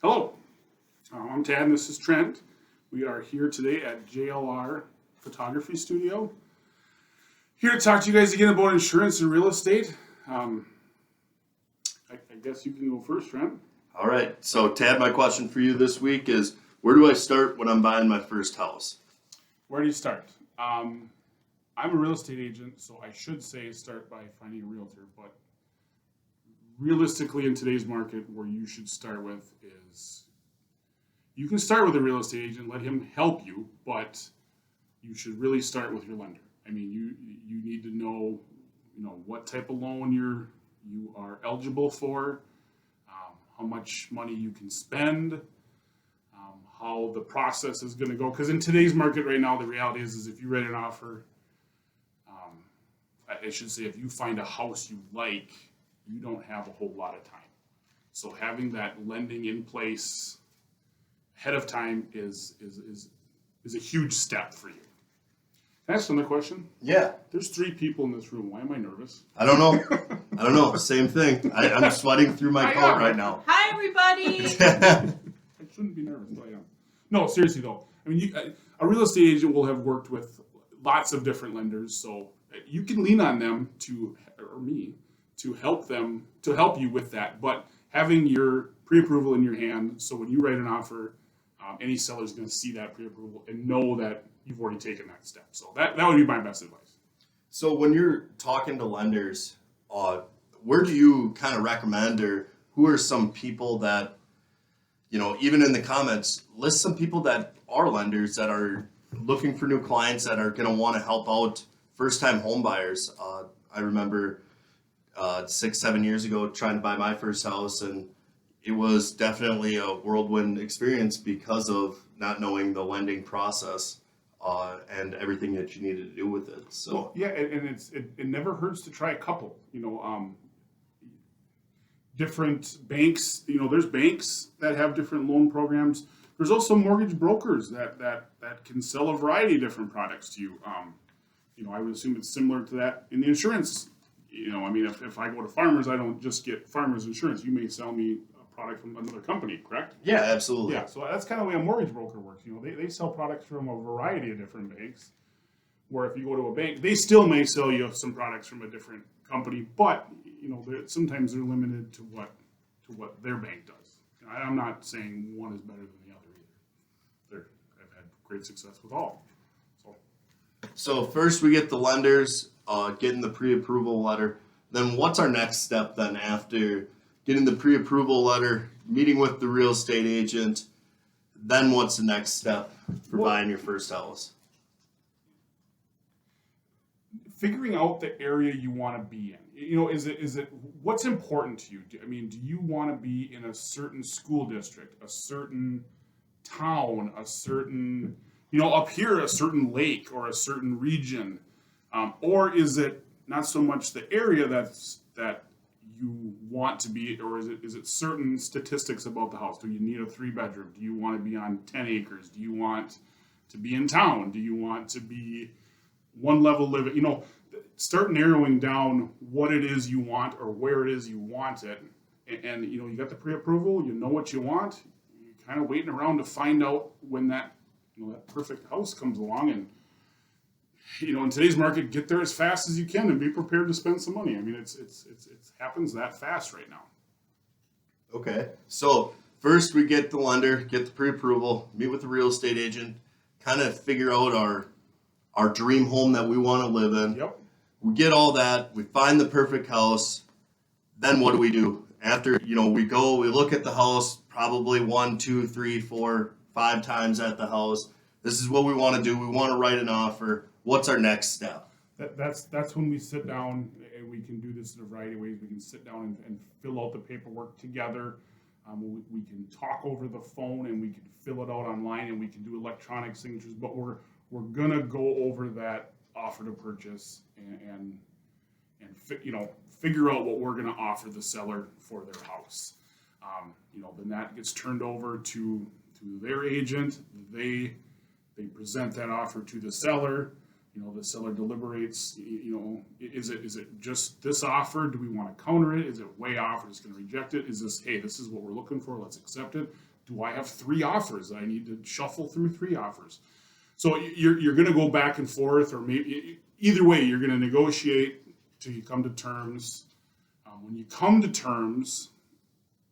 Hello, I'm Tadd and this is Trent. We are here today at JLR Photography Studio. Here to talk to you guys again about insurance and real estate. I guess you can go first, Trent. All right. So, Tad, my question for you this week is, where do I start when I'm buying my first house? Where do you start? I'm a real estate agent, so I should say start by finding a realtor. But realistically, in today's market, where you should start with is you can start with a real estate agent, let him help you, but you should really start with your lender. I mean, you need to know, what type of loan you are eligible for, how much money you can spend, how the process is going to go. Because in today's market right now, the reality is if you write an offer, I should say, if you find a house you like, you don't have a whole lot of time. So having that lending in place ahead of time is a huge step for you. Can I ask another question? Yeah. There's 3 people in this room. Why am I nervous? I don't know. Same thing. I'm sweating through my coat right now. Hi, everybody. I shouldn't be nervous, but I am. No, seriously though. I mean, a real estate agent will have worked with lots of different lenders, so you can lean on them to help you with that. But having your pre-approval in your hand, so when you write an offer, any seller is going to see that pre-approval and know that you've already taken that step. So that would be my best advice. So when you're talking to lenders, where do you kind of recommend, or who are some people that, even in the comments, list some people that are lenders that are looking for new clients that are going to want to help out first-time home buyers. I remember 6-7 years ago trying to buy my first house, and it was definitely a whirlwind experience because of not knowing the lending process and everything that you needed to do with it. So well, yeah, and it never hurts to try a couple. Different banks. There's banks that have different loan programs. There's also mortgage brokers that can sell a variety of different products to you. I would assume it's similar to that in the insurance. If I go to Farmers, I don't just get Farmers insurance. You may sell me a product from another company, correct? yeah, absolutely. Yeah, so that's kind of the way a mortgage broker works. They sell products from a variety of different banks. Where if you go to a bank, they still may sell you some products from a different company, but sometimes they're limited to what their bank does. I'm not saying one is better than the other either. I've had great success with all. So first we get the lenders, getting the pre-approval letter. Then what's our next step then after getting the pre-approval letter, meeting with the real estate agent? Then what's the next step for buying your first house? Figuring out the area you want to be in. Is it what's important to you? Do you want to be in a certain school district, a certain town, a certain up here, a certain lake or a certain region, or is it not so much the area that you want to be, or is it certain statistics about the house? Do you need a 3-bedroom? Do you want to be on 10 acres? Do you want to be in town? Do you want to be one level living? Start narrowing down what it is you want or where it is you want it, and you got the pre-approval. You know what you want. You're kind of waiting around to find out when that perfect house comes along, and in today's market, get there as fast as you can and be prepared to spend some money. It happens that fast right now. Okay, so first we get the lender, get the pre-approval, meet with the real estate agent, kind of figure out our dream home that we want to live in. Yep. We get all that, we find the perfect house. Then what do we do? After, we look at the house probably 1, 2, 3, 4, 5 times at the house. This is what we want to do. We want to write an offer. What's our next step? That's when we sit down, and we can do this in a variety of ways. We can sit down and fill out the paperwork together. We can talk over the phone, and we can fill it out online, and we can do electronic signatures. But we're gonna go over that offer to purchase and figure out what we're gonna offer the seller for their house. Then that gets turned over to their agent. They present that offer to the seller. The seller deliberates. Is it just this offer? Do we want to counter it? Is it way off? We're just going to reject it? Is this, hey, this is what we're looking for, let's accept it? do I have 3 offers? I need to shuffle through 3 offers. So you're going to go back and forth, or maybe either way, you're going to negotiate till you come to terms. When you come to terms,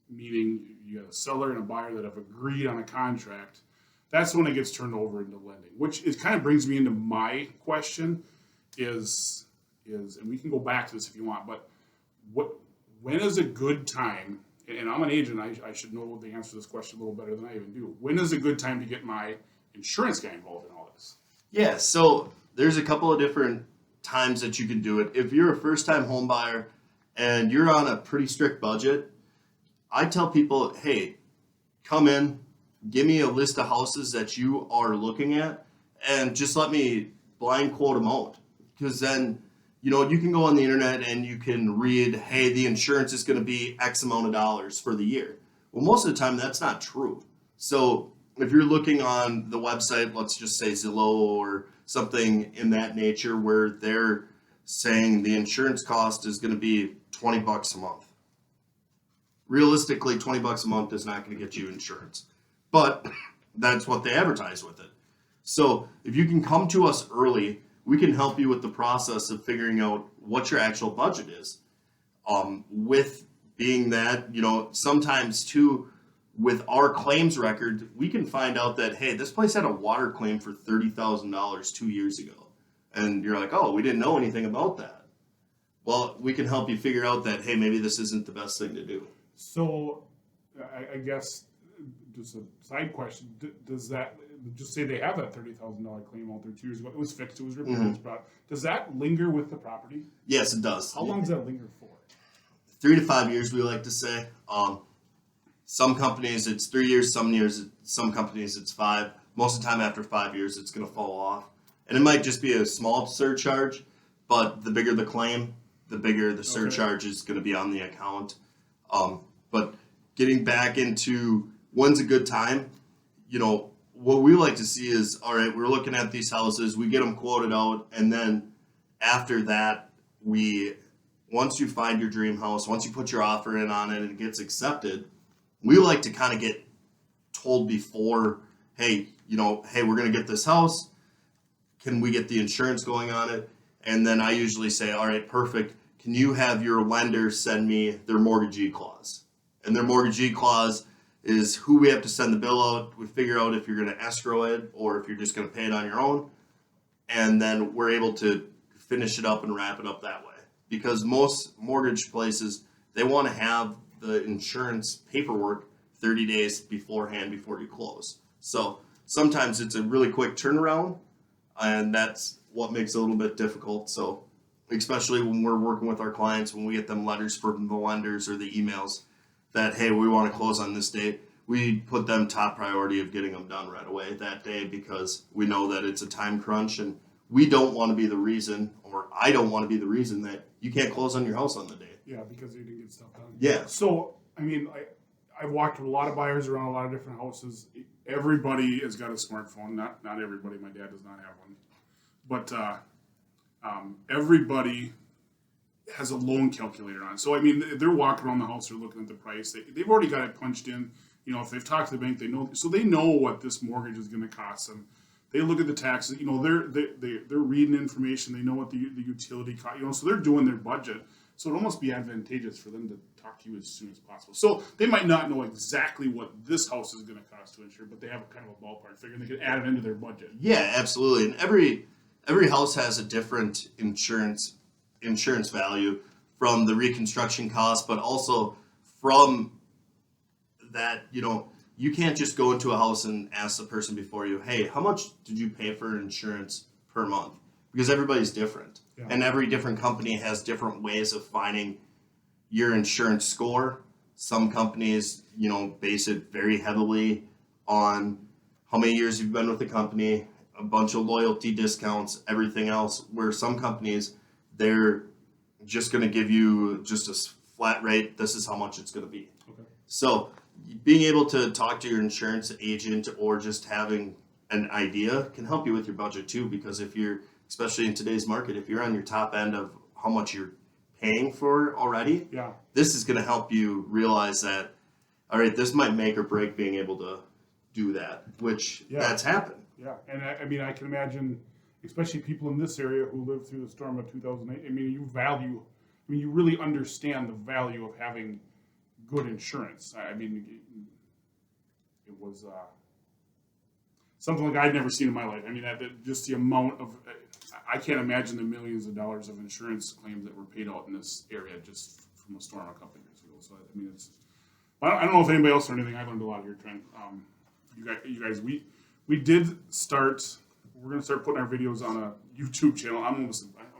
meaning you have a seller and a buyer that have agreed on a contract, that's when it gets turned over into lending, which is kind of brings me into my question is, and we can go back to this if you want, but when is a good time, and I'm an agent, I should know the answer to this question a little better than I even do. When is a good time to get my insurance guy involved in all this? Yeah, so there's a couple of different times that you can do it. If you're a first-time home buyer and you're on a pretty strict budget, I tell people, hey, come in, give me a list of houses that you are looking at, and just let me blind quote them out. Because then, you know, you can go on the internet and you can read, hey, the insurance is going to be X amount of dollars for the year. Well, most of the time, that's not true. So if you're looking on the website, let's just say Zillow or something in that nature where they're saying the insurance cost is going to be $20 a month. Realistically, $20 a month is not going to get you insurance, but that's what they advertise with it. So if you can come to us early, we can help you with the process of figuring out what your actual budget is. With being that, you know, sometimes too, with our claims record, we can find out that, hey, this place had a water claim for $30,000 2 years ago. And you're like, oh, we didn't know anything about that. Well, we can help you figure out that, hey, maybe this isn't the best thing to do. So I guess just a side question, does that, just say they have that $30,000 claim out there 2 years ago, it was fixed, it was repaired, it's brought, does that linger with the property? Yes, it does. How long does that linger for? 3 to 5 years, we like to say. Some companies it's 3 years, some companies it's 5. Most of the time after 5 years, it's going to fall off. And it might just be a small surcharge, but the bigger the claim, the bigger the surcharge is going to be on the account. But getting back into when's a good time, you know, what we like to see is, all right, we're looking at these houses, we get them quoted out, and then after that, once you find your dream house, once you put your offer in on it and it gets accepted, we like to kind of get told before, hey, you know, hey, we're going to get this house. Can we get the insurance going on it? And then I usually say, all right, perfect. Can you have your lender send me their mortgagee clause? And their mortgagee clause is who we have to send the bill out. We figure out if you're going to escrow it or if you're just going to pay it on your own. And then we're able to finish it up and wrap it up that way. Because most mortgage places, they want to have the insurance paperwork 30 days beforehand before you close. So sometimes it's a really quick turnaround, and that's what makes it a little bit difficult. So especially when we're working with our clients, when we get them letters from the lenders or the emails that, hey, we want to close on this date, we put them top priority of getting them done right away that day because we know that it's a time crunch and we don't want to be the reason, or I don't want to be the reason that you can't close on your house on the day. Yeah, because you didn't get stuff done. Yeah. So, I mean, I've walked with a lot of buyers around a lot of different houses. Everybody has got a smartphone. Not everybody. My dad does not have one. But everybody has a loan calculator on. So, I mean, they're walking around the house, they're looking at the price. They've already got it punched in. You know, if they've talked to the bank, they know. So they know what this mortgage is going to cost them. They look at the taxes. You know, they're reading information. They know what the utility cost. You know, so they're doing their budget. So it almost be advantageous for them to talk to you as soon as possible. So they might not know exactly what this house is going to cost to insure, but they have a kind of a ballpark figure, and they can add it into their budget. Yeah, absolutely. And every house has a different insurance value from the reconstruction cost, but also from that, you know, you can't just go into a house and ask the person before you, hey, how much did you pay for insurance per month? Because everybody's different. Yeah. And every different company has different ways of finding your insurance score. Some companies, you know, base it very heavily on how many years you've been with the company, a bunch of loyalty discounts, everything else, where some companies, they're just going to give you just a flat rate. This is how much it's going to be. Okay. So being able to talk to your insurance agent or just having an idea can help you with your budget too, because if you're, especially in today's market, if you're on your top end of how much you're paying for already, this is going to help you realize that, all right, this might make or break being able to do that, which that's happened. Yeah, and I mean, I can imagine, especially people in this area who lived through the storm of 2008. I mean, you really understand the value of having good insurance. I mean, it was something like I'd never seen in my life. I mean, just the amount of, I can't imagine the millions of dollars of insurance claims that were paid out in this area just from a storm a couple of years ago. So, I mean, I don't know if anybody else learned anything. I learned a lot here, Trent. You guys, we did start. We're gonna start putting our videos on a YouTube channel. I'm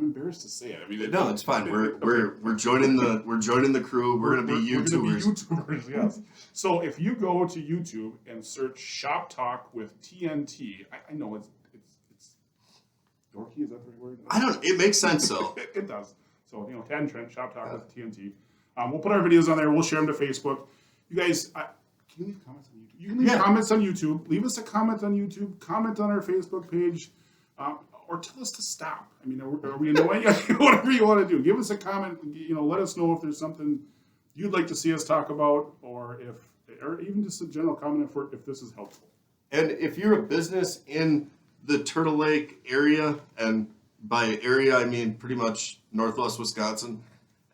embarrassed to say it. I mean, no, it's fine. We're joining the crew. We're gonna be YouTubers. YouTubers, yes. So if you go to YouTube and search ShopTalk with TNT, I know it's dorky. Is that the right word? I don't. It makes sense though. It does. So Tadd and Trent, ShopTalk with TNT. We'll put our videos on there. We'll share them to Facebook. You guys, can you leave comments on YouTube? You can leave comments on YouTube. Leave us a comment on YouTube. Comment on our Facebook page. Or tell us to stop. I mean, are we annoying? Whatever you want to do. Give us a comment. Let us know if there's something you'd like to see us talk about, or even just a general comment if this is helpful. And if you're a business in the Turtle Lake area, and by area I mean pretty much Northwest Wisconsin,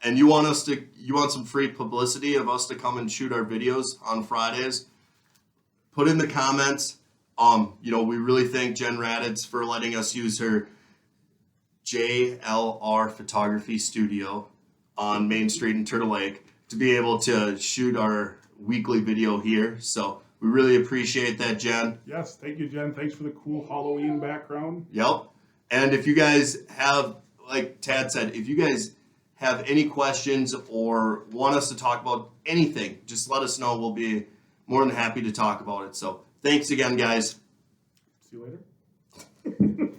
and you want some free publicity of us to come and shoot our videos on Fridays, put in the comments. We really thank Jen Raditz for letting us use her JLR Photography studio on Main Street in Turtle Lake to be able to shoot our weekly video here. So we really appreciate that, Jen. Yes, thank you, Jen. Thanks for the cool Halloween background. Yep. And if you guys have, like Tadd said, if you guys have any questions or want us to talk about anything, just let us know. We'll be more than happy to talk about it. So thanks again, guys. See you later.